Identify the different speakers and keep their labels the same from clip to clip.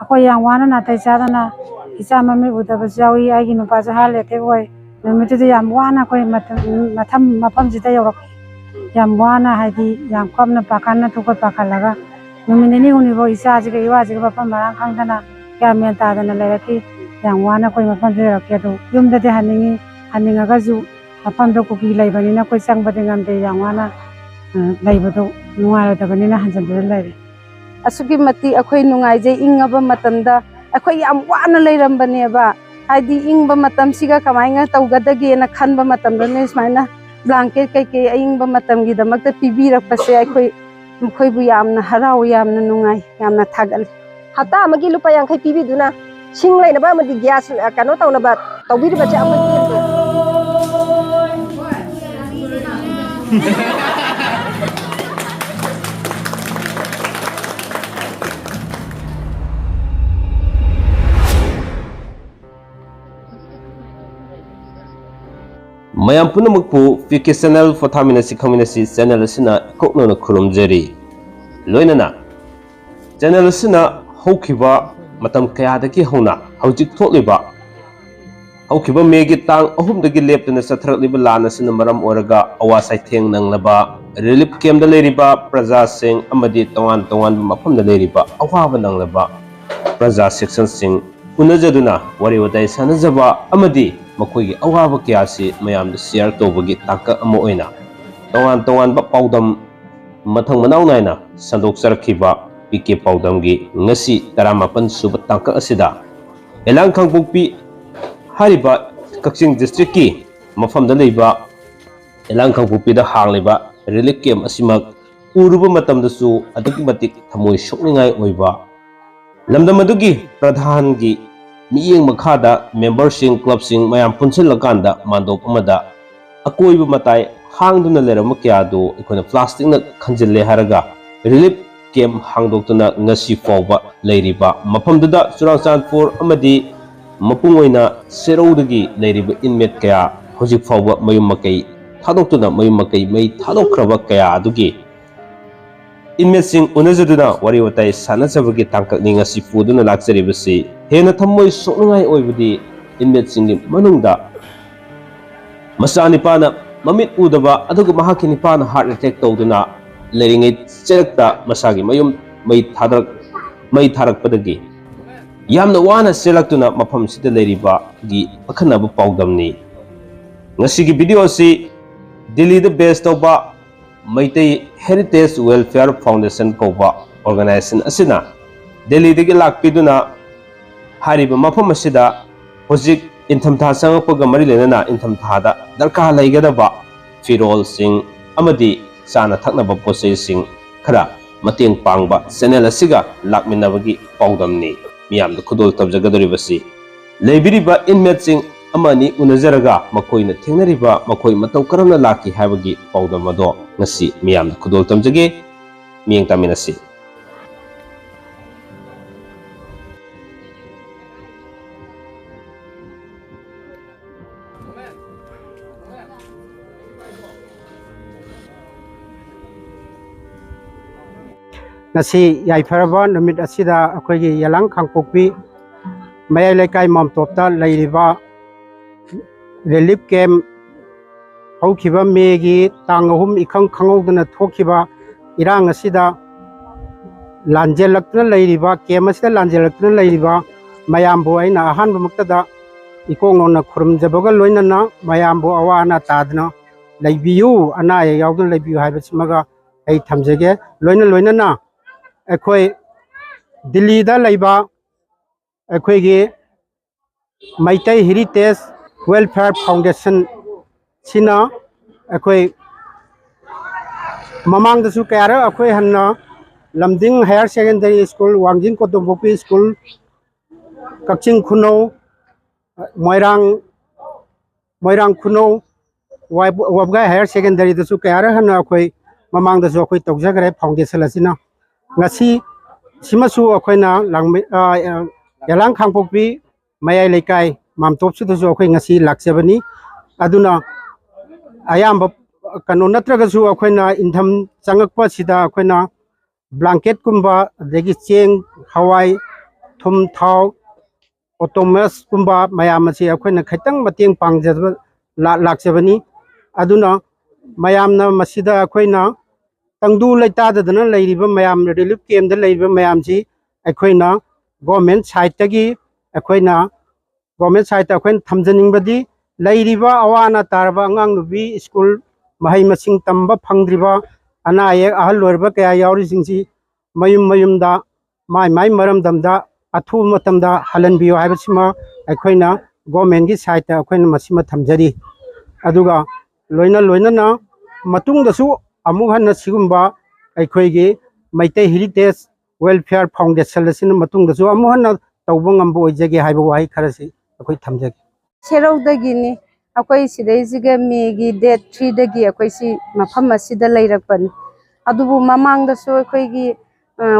Speaker 1: अखोई yang wana na tai cha na icha mami uda ba jawi ai gi nupa ja hale te oi numitu de yam wana koi matham mapam jita yorok yam wana hai di yam kam na pakan na tukot pakalaga numini ni uni bo isa ji ge wa ji ba pam marang khang dana kya men ta dana le ki yang wana koi mapam de rok ke do yum da de haninga ga ju mapam do ku ki lai bani na koi sang ba de ngam de yang wana lai ba do nuwa da bani na hanjan de lai
Speaker 2: असुकी मती अखोई नुंगाइजे इंगबा मतमदा अखोई याम वाना लेरंबनेबा हाइदी इंगबा मतम सिगा कमाइंगा तौगदगेना खनबा मतमदने स्माइना blanket कैके इंगबा मतमगी दमकता पिबिरकपसे अखोई मखोइबु यामना हराव यामना नुंगाइ यामना थागल
Speaker 3: हता अमगी लुपा यांखै पिबिदुना सिंग लैनबा अमदी gas कनो तौनबा तौबिरबचे अमगी
Speaker 4: Mayam punamukpu PK channel Fathaminasi Khaminasi channel asina koknona khurumjari loinana channel asina hokhiba matam kayadagi hona hojik tholiba hokhiba megi tang ahumdagi leptuna sathragliba lana sina maram oraga awasai theng nanglaba relief camp da leriba praja sing amadi tongan mafam da leriba awaba nanglaba praja section sing unajaduna wari wadai sanajaba amadi मखोई अवाब क्यासी मयाम share तौबगी ताक अमा ओइना तोंगान बा पाउदम मथंग मनाउ नाइना संदोक सरखिबा पीके पाउदमगी ngasi 19 सुब ताक असिदा एलांग खंगपोकपी हारिबा कक्सिंग डिस्ट्रिक्ट की मफम दा लेबा एलांग खंगपोकपी दा हांगलेबा रिलीफ कैम्प असिमक उरुबा मतम दसु अदुकी मतिक थमोय सोकनिंगाय ओइबा लमदम अदुगी प्रधान की मियेंग मखादा मेंबरसिंग क्लबसिंग मयाम पुनसिलकांदा मांदोप अमदा अकोइब मताय हांगदुना लेरम क्यादो इकोना प्लास्टिक न खंजिले हारगा रिलीफ कैम्प हांगदोक्तुना ngasi फावबा लेरिबा मफमदुदा चुराचांदपुर अमदी मपुंगोइना सेरौदगी लेरिबा इनमेट कया होजिक फावबा मयुम मकई थादोक्तुना मयुम मकई मई थादोक्खरबा कया अदुगी इनमेट सिंग उनजदुना वरी वताई सानचबगी तांककनि ngasi फुदुना लाक्चरिबसि हेन थमोय सोकनाय ओइबदी इनमेट सिंगी मनुंगदा मसा निपाना ममित उदबा अदुगा महाकि निपाना हार्ट अटैक तौदुना लेरिङै चेरक्ता मसागी मयुम मई थारकपदगी यामना वाना सेलक्तुना मफम सिदा लेरिबा गी अखनबा पाउदमनी ngasiगी वीडियो सि दिल्ली द बेस तौबा Meitei heritage welfare foundation कौबा organisation असिना दिल्ली दगी लाक्पिदुना हारिबा मफम असिदा होजिक इंथमथा संगपगा मरि लेना इंथमथादा दरकार लैगदबा फिरोल सिंह अमदी चाना थकनबा पोसै सिंह खरा मतेंग पांगबा चैनल असिगा लाकमिनबगी पाउदमनी मियामद खुदोल तबजगदरिबसि लेबिरिबा इनमेट सिंह अमनी उनजरगा मखोइना थेंगनरिबा मखोइ मतौ करमना लाकी हाबगी पाउदम अदो ngasi मियामद खुदोल तमजगे मियेंग तामिनसि
Speaker 5: ngasi yaifaraba numit asida akoigi yalang khangpokpi mayai lekai mamtopta leiriba relief camp haukiba megi tangahum ikhang khangodna thokiba irang asida lanjelakna leiriba camp asida lanjelakna leiriba mayambo aina ahanba muktada ikongona khurumjabaga loinana mayambo awana tadna leibiyu ana yaudun leibiyu haibasimaga ai thamjage loinana अखोई दिल्ली दा लैबा अखोई Meitei heritage welfare foundation सिना अखोई ममांग दसु कयार अखोई हन्ना Lamding higher secondary school Wangjing कोतोबोपी स्कूल कक्चिंग खुनौ मोइरांग खुनौ वाबगा हायर सेकेंडरी दसु कयार हन्ना अखोई ममांग दसु अखोई तौजगरे फाउंडेशन असिना ngasi simasu akoina yalang khangpokpi mayai lekai mamtop su su akoi ngasi laksebani aduna ayamba kano natraga su akoina intham changakpa sida akoina blanket kumba degi cheng hawai थुम थाव ऑटोमस कुंबा मयाम से अखोइना खैतंग मतेंग पांगजब लाक्चबनी अदुना मयामना मसिदा अखोइना तंगदु लेतादना लेरिबा मयाम रिलीफ कैम्प द लेरिबा मयाम जी अखोइना गवर्नमेंट साइड तगी अखोइना गवर्नमेंट साइड अखोइन थमजनिंगबदी लेरिबा अवाना तारबा अंगांग नुबी स्कूल महै मसिंग तंबा फंगद्रिबा अना आयेक अहल लोरबा कया यावरि सिंगसी मयुम मयुमदा माय माय मरमदमदा अथु मतमदा हलनबियो हाइबसिमा अखोइना गवर्नमेंट की साइड अखोइना मसिमा थमजरी अदुगा लोइना लोइना मतुंगदसु अमुक हन्ना सिगुम्बा अखोइगे मैते हेरिटेज वेलफेयर फाउंडेशन असिना मतुंगदसु अमुक हन्ना तौबा ngamba ओइजगे हाइबा वाहि खरसि अखोइ थमजगे
Speaker 2: सेरौदगिनी अखोइ सिदैजिगे मेगी डेट 3 दगी अखोइ सि मफम असिदा लैरकपनि अदुबु ममांगदसु अखोइगी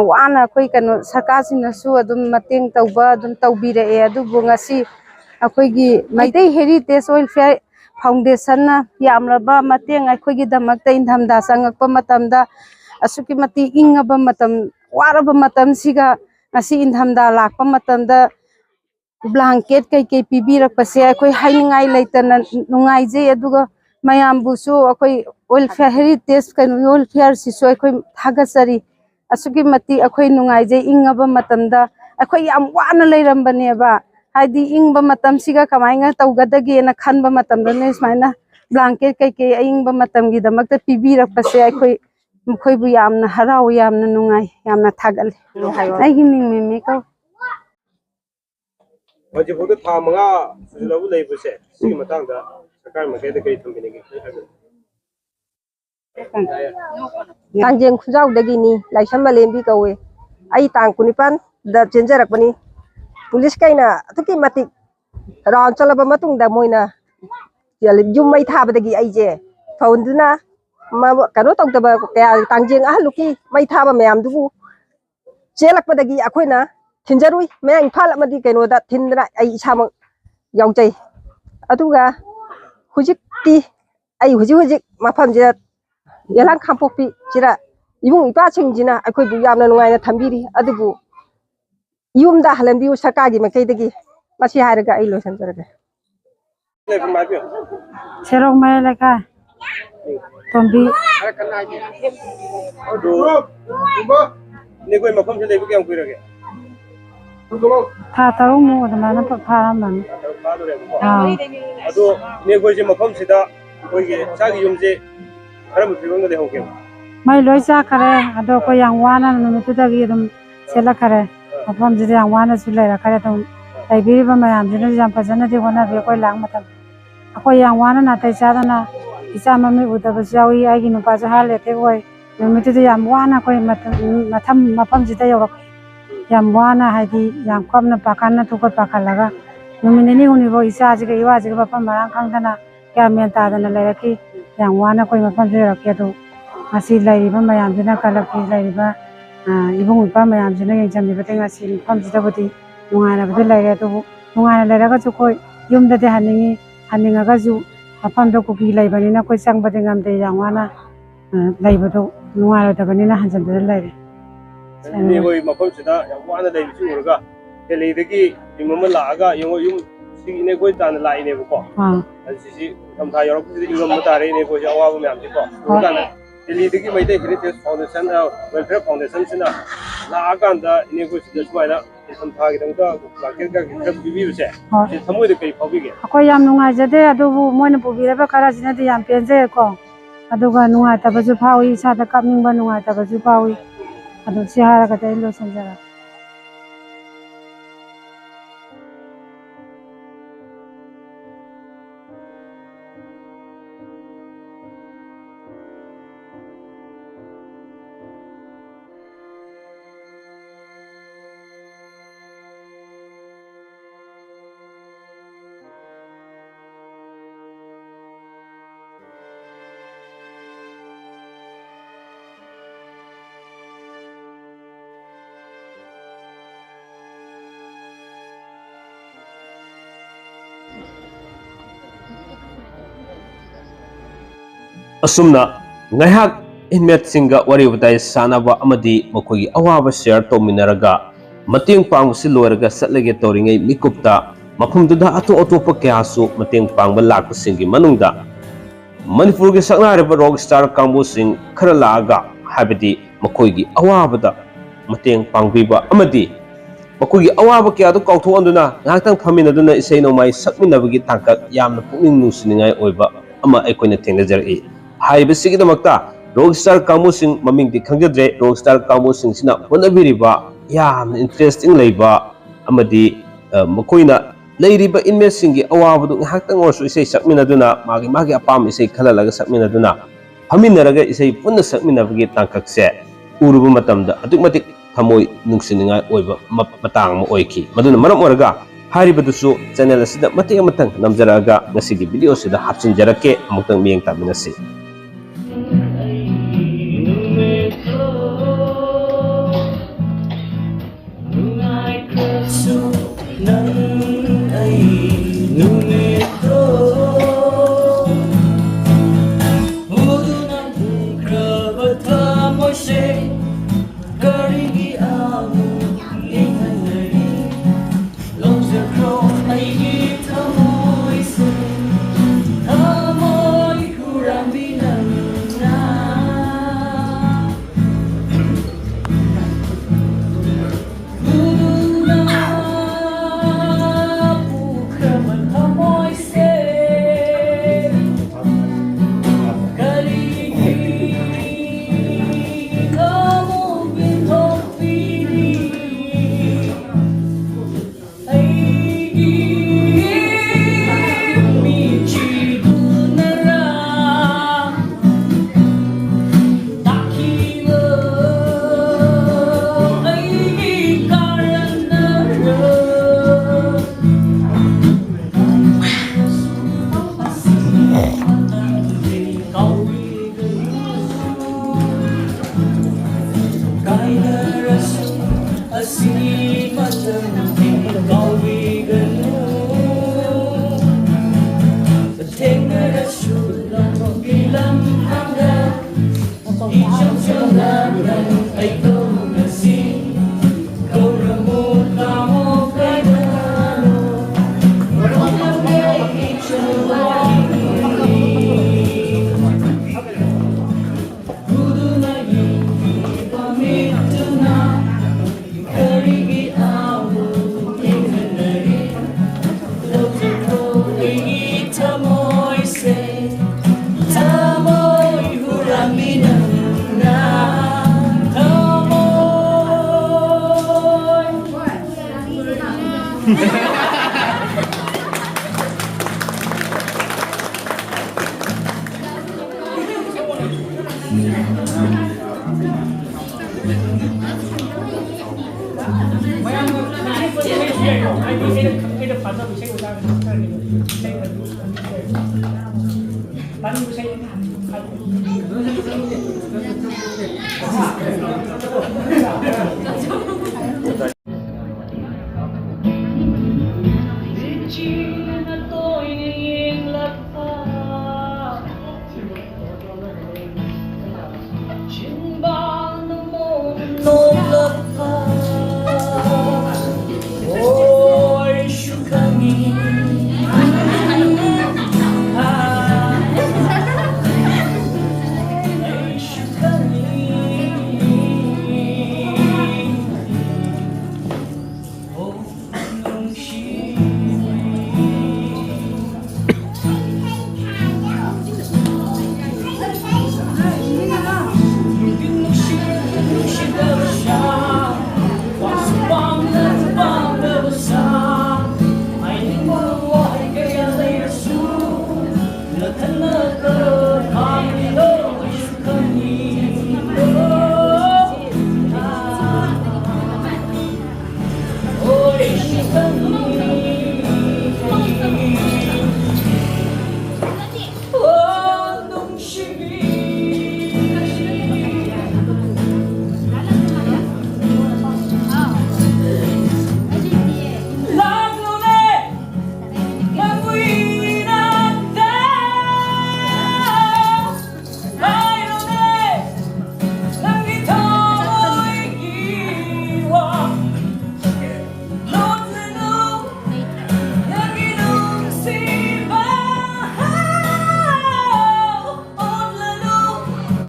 Speaker 2: वाना अखोइ कनो सरकारसिनसु अदुम मतेंग तौबा अदुम तौबिरए अदुबु ngasi अखोइगी मैते हेरिटेज वेलफेयर फाउंडेशन ना यामरबा मतेंग अखोइगी दमकता इंधमदा संगकपा मतमदा असुकी मति इंगबा मतम वारबा मतम सिगा ngasi इंधमदा लाकपा मतमदा ब्लैंकेट कई पीबीरकपसे अखोइ हाइनिंगाइ लेतना नुंगाइजे अदुगा मयामबुसु अखोइ वेलफेयर हेरिटेज कनो वेलफेयर सिसु अखोइ थागसरी असुकी मति अखोइ नुंगाइजे इंगबा मतमदा अखोइ याम वाना लेरंबनेबा हाइदी इंगबा मतम सिगा कमाइंगा तौगदगेना खनबा मतमदने स्माइना ब्लैंकेट कई इंगबा मतमगी दमकता पीबीरकपसे अखोइ मखोइबु यामना हराउ यामना नुंगाइ यामना थागले आइगी मिंग मेमे कौ
Speaker 4: Wajib itu thamanga sudah lagi bersih. Sih matang dah. Sekarang mereka itu kaya thambini gitu.
Speaker 3: Tangjeng khujau dagini laisam malembi kawe ai tang kunipan da chenjarak pani police kaina atuki mati ron chalaba matung da moina yum mai thaba dagi ai je faunduna ma kano tawdaba kaya tangjeng ahluki mai thaba mayam dubu chelakpa dagi akoina thinjarui mayang phala madi kaino da thindra ai isama yaujai aduga hujikti ai hujik mafam je yalang khampopi chira ibung ipa chingjina akoi bu yamna nungaina thambiri adubu yumda halanbiu sarkagi makaidagi masi haraga ai losan jaraga
Speaker 1: Serong mai leka tombi
Speaker 4: Ini kau macam macam lepas yang kau rage.
Speaker 1: tha taru mu da mana pa pha man
Speaker 4: Aduh, ini kau je macam sida kau je cagi jumje, ada mesti orang dah hoki.
Speaker 1: mai loi sa kare ado ko yang wana nu tu da gi dum sela kare apam ji yang wana su lai ra kare tum tai bi ba ma yam ji na jam pa jana de wana be ko lang matam ako yang wana na tai sa na isa ma mi u da ba jawi ai gi nu pa ja ha le te ko nu tu yang wana ko matam mapam ji da yo yang wana hai di yang kwam na pakan na tu ko pakalaga nu mi ni uni bo isa ji ga iwa ji ba pa marang khang dana kya men ta dana lai ra ki yang wana ko mapam ji ra ke do Masih lagi ba mayam jina kalau kita lagi ba ibu ipa mayam jina yang jam iba tengah sini pam jida budi nungai betul lagi tu nungai lagi raga cukup yum dah haninga gazu apam tu kuki lagi bani na koi sang bade ngam deh yang mana lagi betul nungai dah bani na hanjam betul lagi.
Speaker 4: Ini kau macam sida yang mana dah bisa urga. Kalau ini yang mana laga yang sing ini kau tanah lain ini bukan. Sisi kamthai orang pun ini orang mutare ini kau jawab mayam itu bukan. Jadi ini kita heritage foundation, welfare foundation sini, lagan dah ini kau sudah semua ada, isam thagi dengka, lakir kita bibi bersih. Semua itu kaya pabrik.
Speaker 1: Aku yang nungai jadi, aduh mau ni pabrik apa kerja sini tu yang penjai ko, aduh kan nungai tapi tu pawi, sada kami pun nungai tapi tu pawi, aduh siapa kata ini loh senjata.
Speaker 4: Asumna ngahak inmate singa wari batai sanaba amadi makogi awaba share to minaraga Mateng pangsi loiraga satlage tauringai mikupta mafumduda atop kyasu mateng pangba lakpasingi manungda Manipur gi saknareba rockstar kangbu khara laaga habidi makoigi awabada mateng pangbiba amadi makoigi awaba kya do kauthoanduna ngakhtang phaminaduna isei nomai sakminabagi tangkak yamna pukning nusiningai oiba ama aikoina thengnajar'i haiba sigidamakta rockstar kangbu maming di khangjadre rockstar kangbu sina honabiriba yamna interesting leiba amadi makoina leiriba inmate singi awabadu ngakhtang orsu isei sakminaduna magi apam isei khalalaga sakminaduna haminaraga isei punna sakminabagi tangkakse uruba matamda atukmatik thamoi nungsiningai oiba matang ma oiki maduna maram oraga haribadusu channel asida matik amatang namjaraga ngasigi video sida hapsinjarake amutang miyeng taminasi